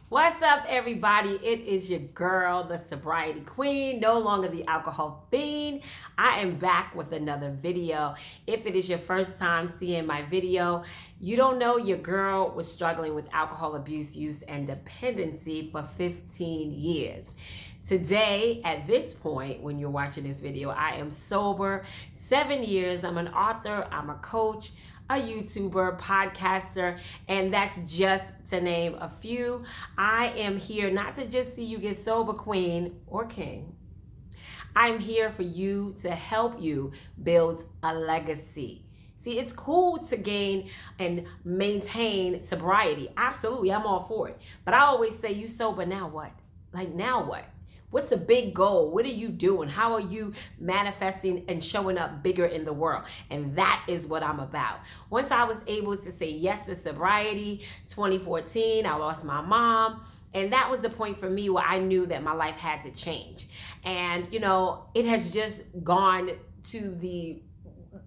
What's up, everybody? It is your girl, the sobriety queen, no longer the alcohol fiend. I am back with another video. If it is your first time seeing my video, you don't know your girl was struggling with alcohol abuse, use, and dependency for 15 years. Today, at this point, when you're watching this video, I am sober 7 years. I'm an author, I'm a coach, a YouTuber, podcaster, and that's just to name a few. I am here not to just see you get sober, queen or king. I'm here for you to help you build a legacy. See, it's cool to gain and maintain sobriety. Absolutely, I'm all for it. But I always say, you sober, now what? Like, now what? What's the big goal? What are you doing? How are you manifesting and showing up bigger in the world? And that is what I'm about. Once I was able to say yes to sobriety, 2014, I lost my mom. And that was the point for me where I knew that my life had to change. And, it has just gone to the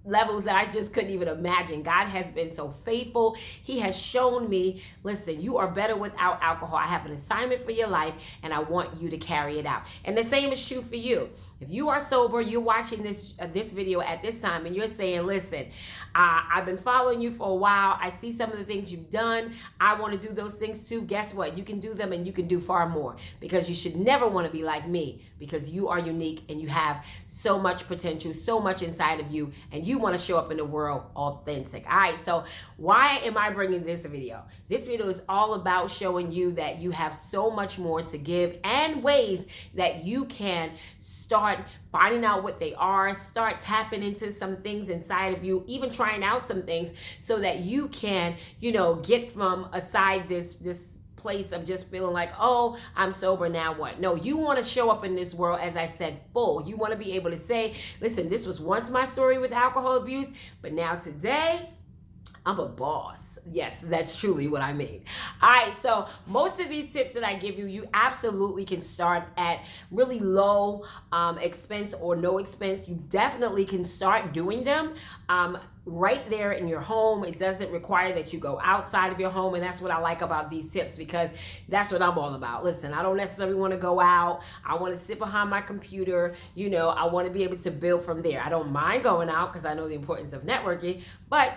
levels that I just couldn't even imagine. God has been so faithful. He has shown me, listen, you are better without alcohol. I have an assignment for your life and I want you to carry it out. And the same is true for you. If you are sober, you're watching this video at this time and you're saying, listen, I've been following you for a while. I see some of the things you've done. I want to do those things too. Guess what? You can do them and you can do far more, because you should never want to be like me, because you are unique and you have so much potential, so much inside of you, and you want to show up in the world authentic. All right, so why am I bringing this video? This video is all about showing you that you have so much more to give and ways that you can start finding out what they are, start tapping into some things inside of you, even trying out some things so that you can, get from aside this place of just feeling like, oh, I'm sober, now what? No, you want to show up in this world, as I said, full. You want to be able to say, listen, this was once my story with alcohol abuse, but now today, I'm a boss. Yes, that's truly what I mean. All right, so most of these tips that I give you, you absolutely can start at really low expense or no expense. You definitely can start doing them right there in your home. It doesn't require that you go outside of your home, and that's what I like about these tips, because that's what I'm all about. Listen, I don't necessarily want to go out. I want to sit behind my computer. I want to be able to build from there. I don't mind going out because I know the importance of networking, but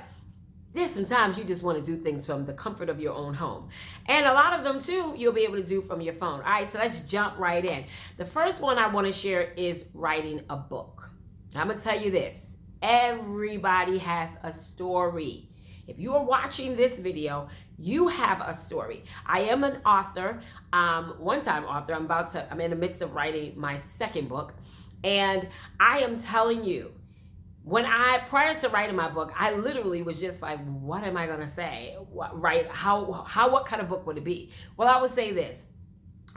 there's sometimes you just want to do things from the comfort of your own home. And a lot of them, too, you'll be able to do from your phone. All right, so let's jump right in. The first one I want to share is writing a book. I'm going to tell you this. Everybody has a story. If you are watching this video, you have a story. I am an author, one-time author. I'm in the midst of writing my second book. And I am telling you, prior to writing my book, I literally was just like, what am I going to say? What kind of book would it be? Well, I would say this.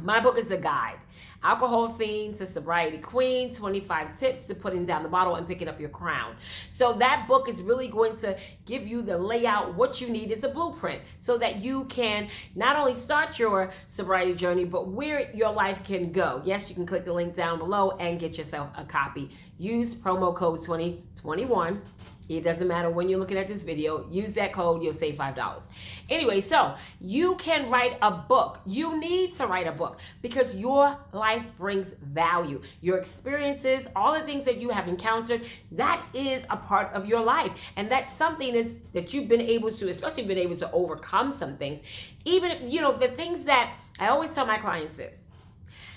My book is a guide. Alcohol Fiend to Sobriety Queen, 25 tips to putting down the bottle and picking up your crown. So that book is really going to give you the layout, what you need. It's a blueprint so that you can not only start your sobriety journey, but where your life can go. Yes, you can click the link down below and get yourself a copy. Use promo code 2021. It doesn't matter when you're looking at this video. Use that code, you'll save $5. Anyway, so you can write a book. You need to write a book because your life brings value. Your experiences, all the things that you have encountered, that is a part of your life. And that's something that you've been able to, especially been able to overcome some things. Even if, the things that I always tell my clients this,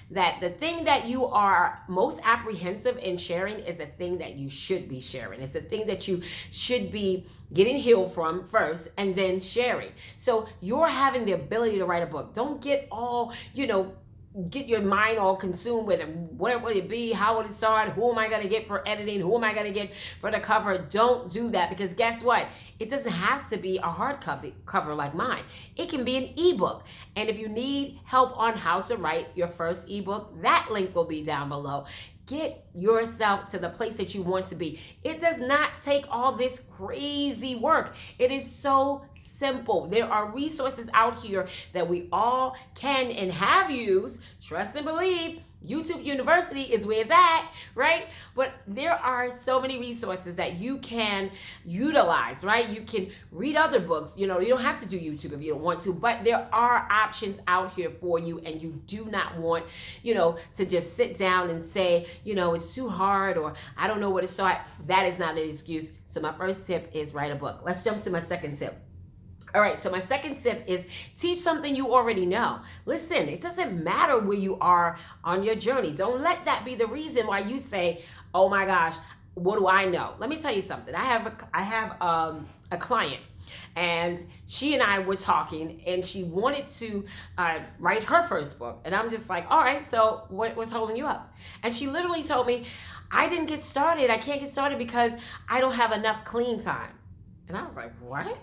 that the thing that you are most apprehensive in sharing is the thing that you should be sharing. It's the thing that you should be getting healed from first and then sharing. So you're having the ability to write a book. Don't get all, get your mind all consumed with it. What would it be? How would it start? Who am I going to get for editing? Who am I going to get for the cover? Don't do that, because guess what? It doesn't have to be a hard cover like mine. It can be an ebook. And if you need help on how to write your first ebook, that link will be down below. Get yourself to the place that you want to be. It does not take all this crazy work. It is so simple. There are resources out here that we all can and have used. Trust and believe. YouTube University is where it's at, right? But there are so many resources that you can utilize, right? You can read other books. You don't have to do YouTube if you don't want to, but there are options out here for you, and you do not want, to just sit down and say, it's too hard, or I don't know where to start. That is not an excuse. So my first tip is write a book. Let's jump to my second tip. All right, so my second tip is teach something you already know. Listen, it doesn't matter where you are on your journey. Don't let that be the reason why you say, oh my gosh, what do I know? Let me tell you something. I have a client, and she and I were talking, and she wanted to write her first book. And I'm just like, all right, so what was holding you up? And she literally told me, I didn't get started. I can't get started because I don't have enough clean time. And I was like, what?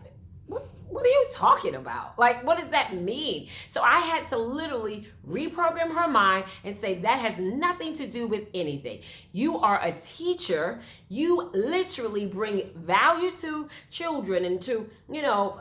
What are you talking about? Like, what does that mean? So I had to literally reprogram her mind and say that has nothing to do with anything. You are a teacher. You literally bring value to children and to,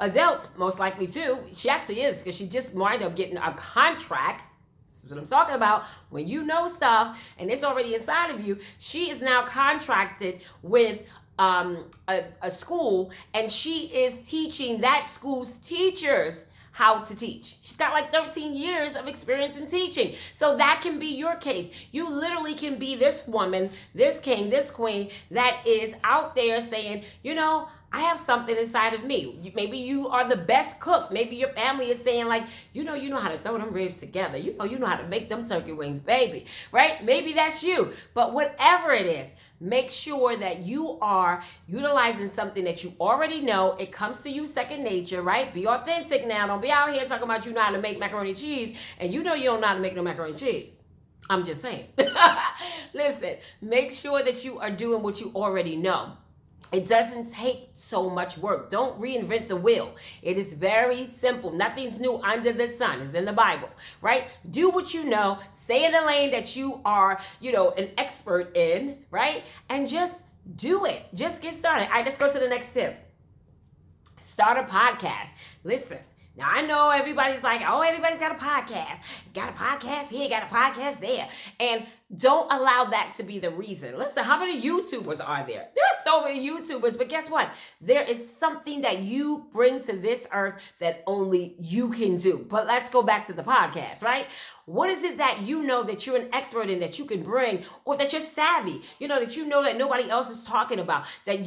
adults, most likely too. She actually is, because she just wound up getting a contract. This is what I'm talking about. When you know stuff and it's already inside of you, she is now contracted with a school, and she is teaching that school's teachers how to teach. She's got like 13 years of experience in teaching. So that can be your case. You literally can be this woman, this king, this queen that is out there saying, I have something inside of me. Maybe you are the best cook. Maybe your family is saying like, you know how to throw them ribs together. You know how to make them turkey wings, baby, right? Maybe that's you. But whatever it is, make sure that you are utilizing something that you already know. It comes to you second nature, right? Be authentic now. Don't be out here talking about you know how to make macaroni and cheese, and you don't know how to make no macaroni and cheese. I'm just saying. Listen, make sure that you are doing what you already know. It doesn't take so much work. Don't reinvent the wheel. It is very simple. Nothing's new under the sun. It's in the Bible, right? Do what you know. Stay in the lane that you are, an expert in, right? And just do it. Just get started. All right, let's go to the next tip. Start a podcast. Listen. Now, I know everybody's like, oh, everybody's got a podcast. Got a podcast here, got a podcast there. And don't allow that to be the reason. Listen, how many YouTubers are there? There are so many YouTubers, but guess what? There is something that you bring to this earth that only you can do. But let's go back to the podcast, right? What is it that you know that you're an expert in, that you can bring, or that you're savvy, that nobody else is talking about, that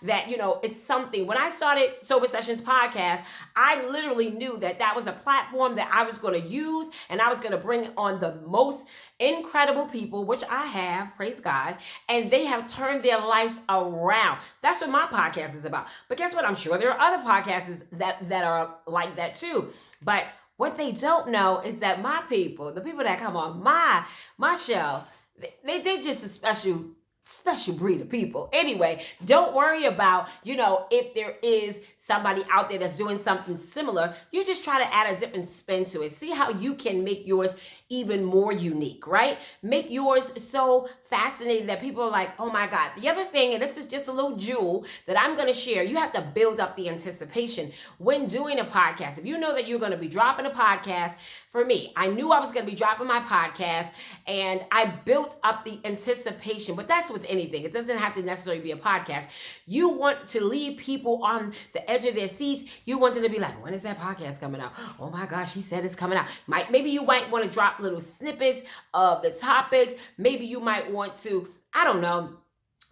that, it's something. When I started Sober Sessions podcast, I literally knew that was a platform that I was going to use, and I was going to bring on the most incredible people, which I have, praise God, and they have turned their lives around. That's what my podcast is about. But guess what? I'm sure there are other podcasts that are like that too. But what they don't know is that my people, the people that come on my show, they just a special breed of people. Anyway, don't worry about, if there is somebody out there that's doing something similar. You just try to add a different spin to it. See how you can make yours even more unique, right? Make yours so fascinating that people are like, oh my God. The other thing, and this is just a little jewel that I'm going to share, you have to build up the anticipation when doing a podcast. If you know that you're going to be dropping a podcast, for me, I knew I was going to be dropping my podcast, and I built up the anticipation. But that's with anything. It doesn't have to necessarily be a podcast. You want to leave people on the edge of their seats. You want them to be like, when is that podcast coming out? Oh my gosh, she said it's coming out. Maybe you might want to drop little snippets of the topics. Maybe you might want to, I don't know,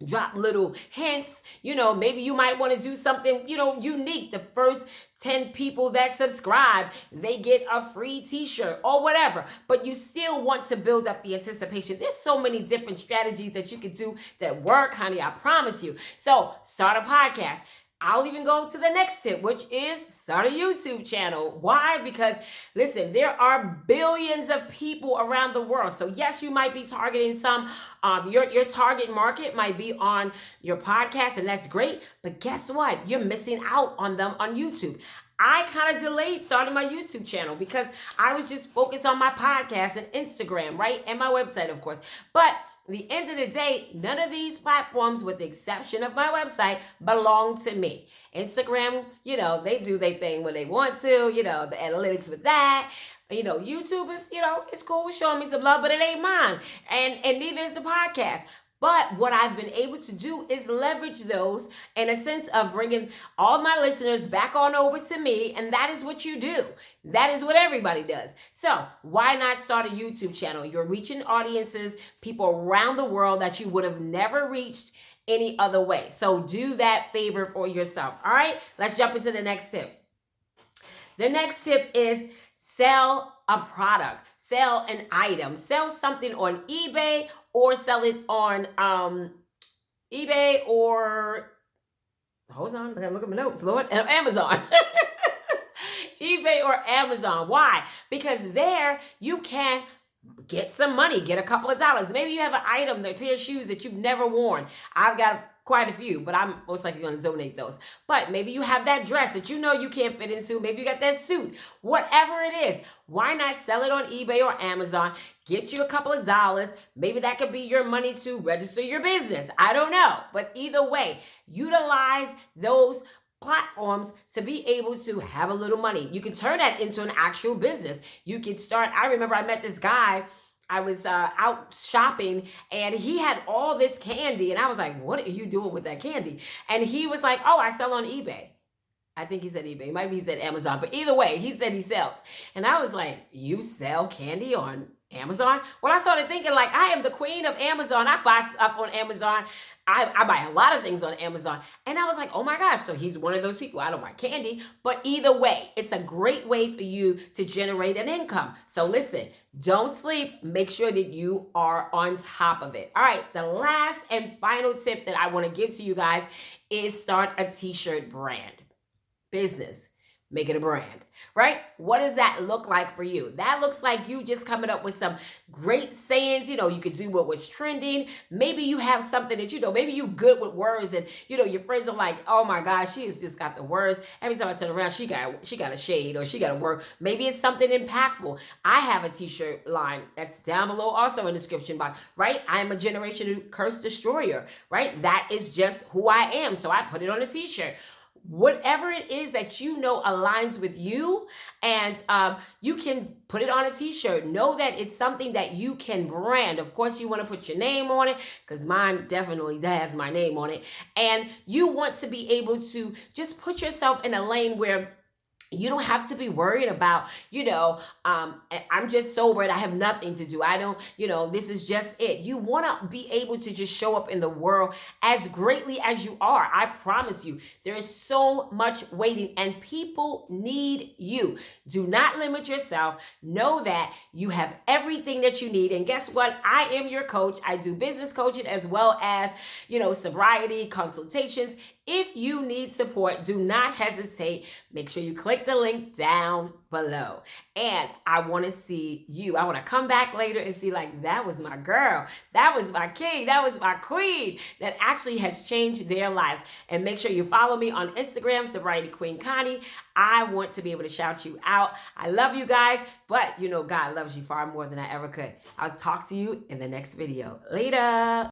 drop little hints. Maybe you might want to do something, unique. The first 10 people that subscribe, they get a free t-shirt or whatever. But you still want to build up the anticipation. There's so many different strategies that you can do that work, honey, I promise you. So start a podcast. I'll even go to the next tip, which is start a YouTube channel. Why? Because listen, there are billions of people around the world. So yes, you might be targeting some, your target market might be on your podcast, and that's great. But guess what? You're missing out on them on YouTube. I kind of delayed starting my YouTube channel because I was just focused on my podcast and Instagram, right? And my website, of course. But the end of the day, none of these platforms, with the exception of my website, belong to me. Instagram, they do their thing when they want to, the analytics with that. YouTube is, it's cool with showing me some love, but it ain't mine. And neither is the podcast. But what I've been able to do is leverage those in a sense of bringing all my listeners back on over to me. And that is what you do. That is what everybody does. So why not start a YouTube channel? You're reaching audiences, people around the world that you would have never reached any other way. So do that favor for yourself. All right, let's jump into the next tip. The next tip is sell a product, sell an item, sell something on eBay or sell it on eBay or, hold on, I gotta look at my notes, Lord, Amazon. eBay or Amazon. Why? Because there you can get some money, get a couple of dollars. Maybe you have an item, a pair of shoes that you've never worn. I've got quite a few, but I'm most likely going to donate those. But maybe you have that dress that you can't fit into. Maybe you got that suit. Whatever it is, why not sell it on eBay or Amazon? Get you a couple of dollars. Maybe that could be your money to register your business. I don't know. But either way, utilize those platforms to be able to have a little money. You can turn that into an actual business. You can start. I remember I met this guy. I was out shopping and he had all this candy. And I was like, what are you doing with that candy? And he was like, oh, I sell on eBay. I think he said eBay. Maybe he said Amazon. But either way, he said he sells. And I was like, you sell candy on Amazon? Well, I started thinking like, I am the queen of Amazon. I buy stuff on Amazon. I buy a lot of things on Amazon. And I was like, oh my gosh, so he's one of those people. I don't buy candy. But either way, it's a great way for you to generate an income. So listen, don't sleep. Make sure that you are on top of it. All right, the last and final tip that I want to give to you guys is start a t-shirt brand. Business. Make it a brand, right? What does that look like for you? That looks like you just coming up with some great sayings. You could do what's trending. Maybe you have something that, maybe you good with words and, your friends are like, oh my gosh, she has just got the words. Every time I turn around, she got a shade or she got a word. Maybe it's something impactful. I have a t-shirt line that's down below also in the description box, right? I'm a generational curse destroyer, right? That is just who I am. So I put it on a t-shirt. Whatever it is that aligns with you, and you can put it on a t-shirt. Know that it's something that you can brand. Of course, you want to put your name on it, because mine definitely has my name on it. And you want to be able to just put yourself in a lane where you don't have to be worried about, I'm just sober and I have nothing to do. I don't, this is just it. You want to be able to just show up in the world as greatly as you are. I promise you, there is so much waiting and people need you. Do not limit yourself. Know that you have everything that you need. And guess what? I am your coach. I do business coaching as well as, sobriety, consultations. If you need support, do not hesitate. Make sure you click the link down below. And I want to see you. I want to come back later and see like, that was my girl. That was my king. That was my queen that actually has changed their lives. And make sure you follow me on Instagram, Sobriety Queen Connie. I want to be able to shout you out. I love you guys, but God loves you far more than I ever could. I'll talk to you in the next video. Later.